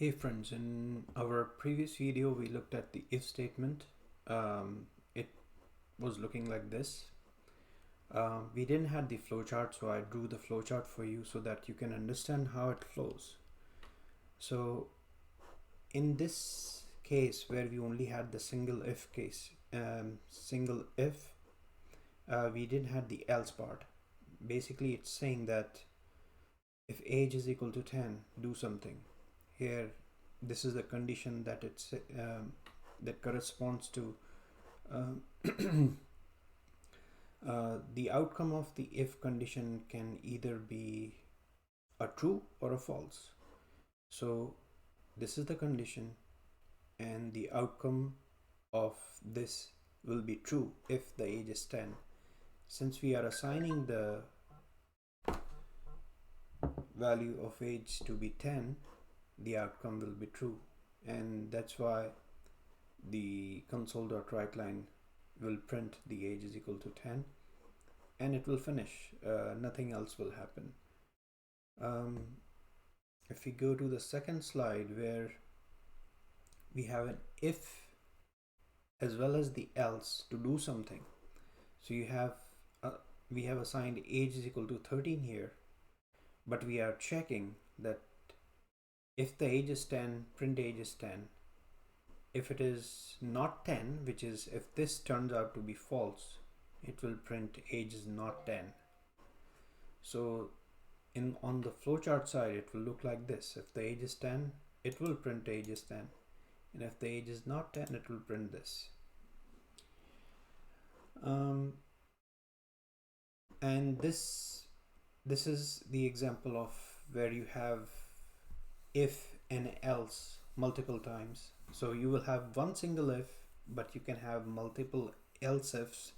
Hey friends, in our previous video we looked at the if statement. It was looking like this. We didn't have the flowchart, so I drew the flowchart for you so that you can understand how it flows. So in this case where we only had the single if case, single if, we didn't have the else part. Basically it's saying that if age is equal to 10, do something. Here this is the condition that it's that corresponds to the outcome of the if condition can either be a true or a false. So this is the condition and the outcome of this will be true if the age is 10. Since we are assigning the value of age to be 10, the outcome will be true, and that's why the console.writeLine will print the age is equal to 10 and it will finish. Nothing else will happen. If we go to the second slide where we have an if as well as the else to do something, so you have we have assigned age is equal to 13 here, but we are checking that if the age is 10, print age is 10. If it is not 10, which is if this turns out to be false, it will print age is not 10. So on the flowchart side, it will look like this. If the age is 10, it will print age is 10. And if the age is not 10, it will print this. And this is the example of where you have if and else multiple times. So you will have one single if, but you can have multiple else ifs,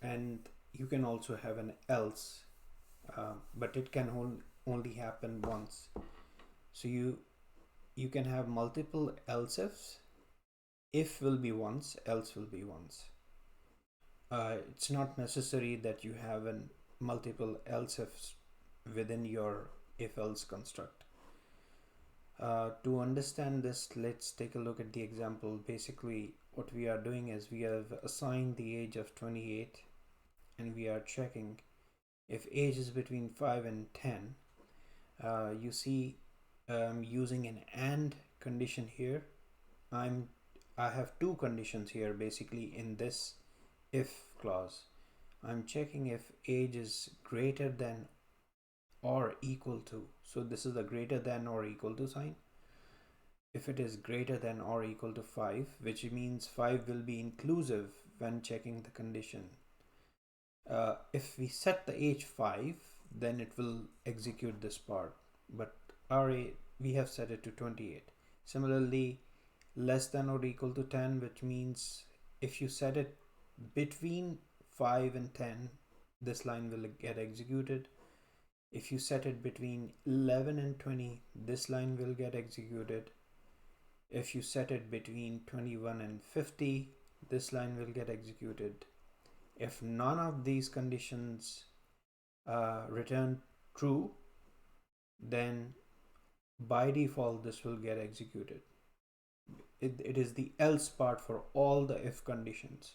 and you can also have an else, but it can only happen once. So you can have multiple else ifs. If will be once, else will be once. It's not necessary that you have an multiple else ifs within your if else construct. To understand this, let's take a look at the example. Basically what we are doing is we have assigned the age of 28 and we are checking if age is between 5 and 10. You see, using an and condition here. I have two conditions here basically in this if clause. I'm checking if age is greater than or equal to. So this is the greater than or equal to sign. If it is greater than or equal to 5, which means 5 will be inclusive when checking the condition. If we set the age 5, then it will execute this part, but we have set it to 28. Similarly, less than or equal to 10, which means if you set it between 5 and 10, this line will get executed. If you set it between 11 and 20, this line will get executed. If you set it between 21 and 50, this line will get executed. If none of these conditions return true, then by default this will get executed. It is the else part for all the if conditions.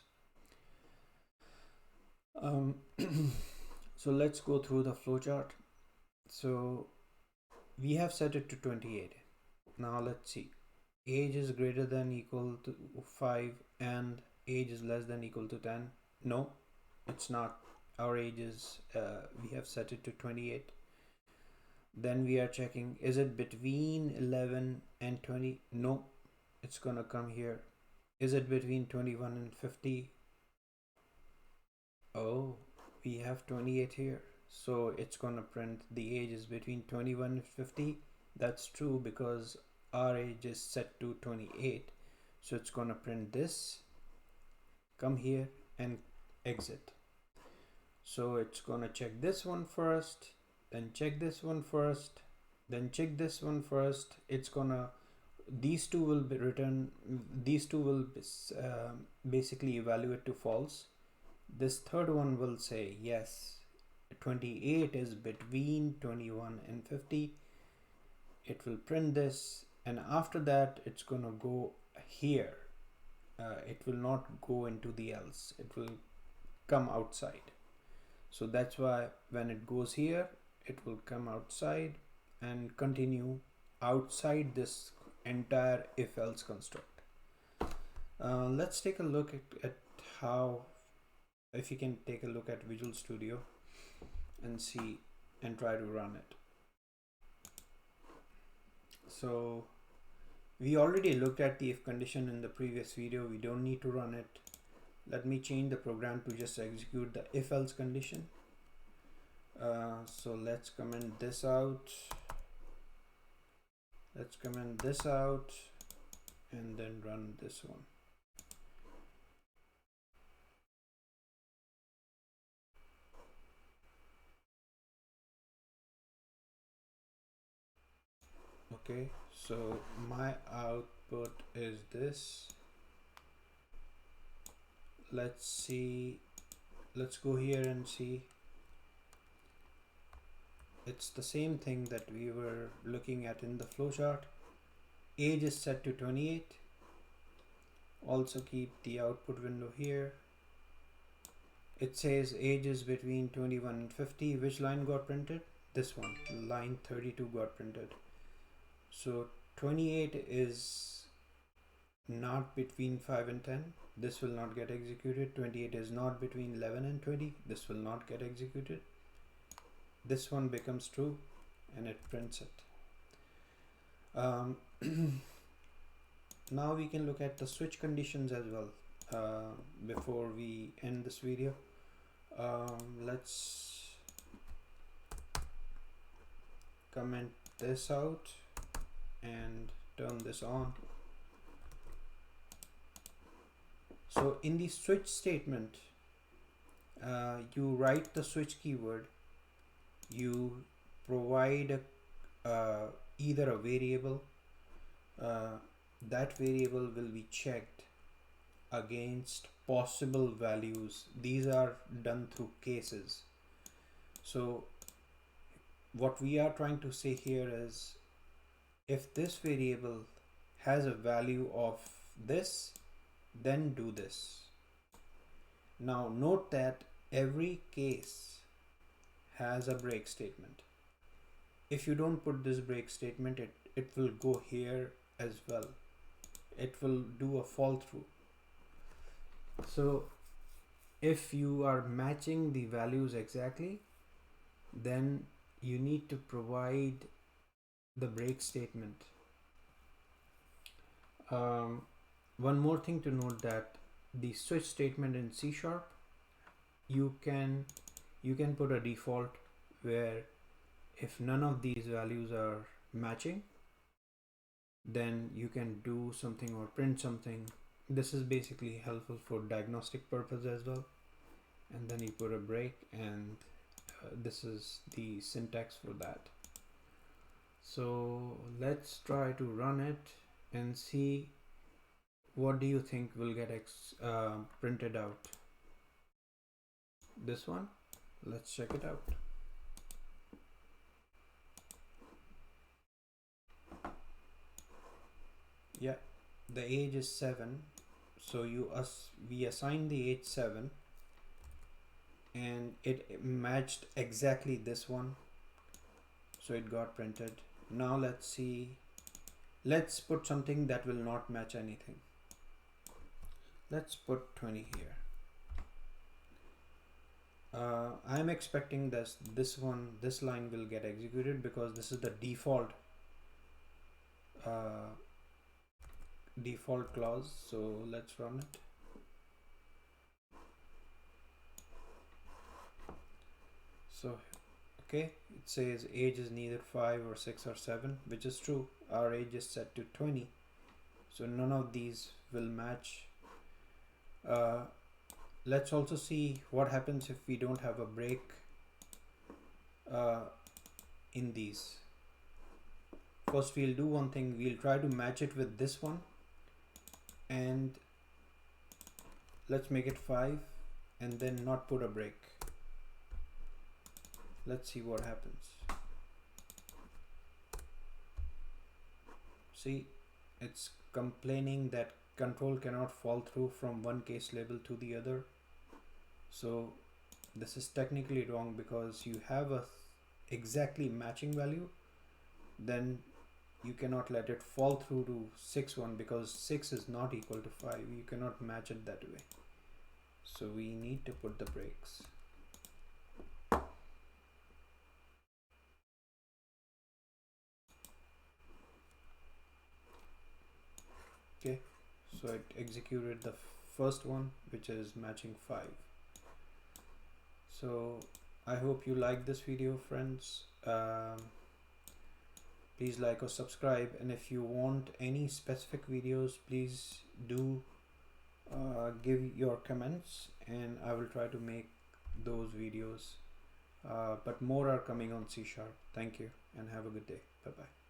So let's go through the flowchart. So we have set it to 28. Now let's see. Age is greater than equal to 5 and age is less than equal to 10. No, it's not. Our age is, we have set it to 28. Then we are checking, is it between 11 and 20? No, it's gonna come here. Is it between 21 and 50? Oh, we have 28 here. So it's gonna print the age is between 21 and 50. That's true because our age is set to 28. So it's gonna print this, come here and exit. So it's gonna check this one first, then check this one first, then check this one first. It's gonna, these two will be return, these two will basically evaluate to false. This third one will say yes, 28 is between 21 and 50. it will print this, and after that it's gonna go here. It will not go into the else, it will come outside. So that's why when it goes here, it will come outside and continue outside this entire if else construct. Let's take a look at how, if you can take a look at Visual Studio and see and try to run it. So we already looked at the if condition in the previous video, we don't need to run it. Let me change the program to just execute the if else condition. So let's comment this out, and then run this one. Okay, so my output is this. Let's go here and see. It's the same thing that we were looking at in the flowchart. Age is set to 28. Also keep the output window here. It says age is between 21 and 50. Which line got printed? This one, line 32 got printed. So 28 is not between 5 and 10. This will not get executed. 28 is not between 11 and 20. This will not get executed. This one becomes true and it prints it. Now we can look at the switch conditions as well before we end this video. Let's comment this out and turn this on. So in the switch statement, you write the switch keyword, you provide either a variable, that variable will be checked against possible values. These are done through cases. So what we are trying to say here is, if this variable has a value of this, then do this. Now note that every case has a break statement. If you don't put this break statement, it will go here as well. It will do a fall through. So if you are matching the values exactly, then you need to provide the break statement. One more thing to note, that the switch statement in C#, you can put a default where if none of these values are matching, then you can do something or print something. This is basically helpful for diagnostic purpose as well. And then you put a break, and this is the syntax for that. So let's try to run it and see what do you think will get printed out. This one, let's check it out. Yeah, the age is 7, so we assign the age 7, and it matched exactly this one, so it got printed. Now let's see, let's put something that will not match anything. Let's put 20 here. I'm expecting this line will get executed because this is the default clause. So let's run it. So okay, it says age is neither 5 or 6 or 7, which is true. Our age is set to 20, so none of these will match. Let's also see what happens if we don't have a break in these. First we'll do one thing, we'll try to match it with this one, and let's make it 5 and then not put a break. Let's see what happens. See, it's complaining that control cannot fall through from one case label to the other. So this is technically wrong because you have a exactly matching value, then you cannot let it fall through to 6 because 6 is not equal to 5. You cannot match it that way. So we need to put the breaks. Okay, so it executed the first one, which is matching 5. So I hope you like this video, friends. Please like or subscribe, and if you want any specific videos, please do give your comments and I will try to make those videos, but more are coming on C#. Thank you and have a good day. Bye bye.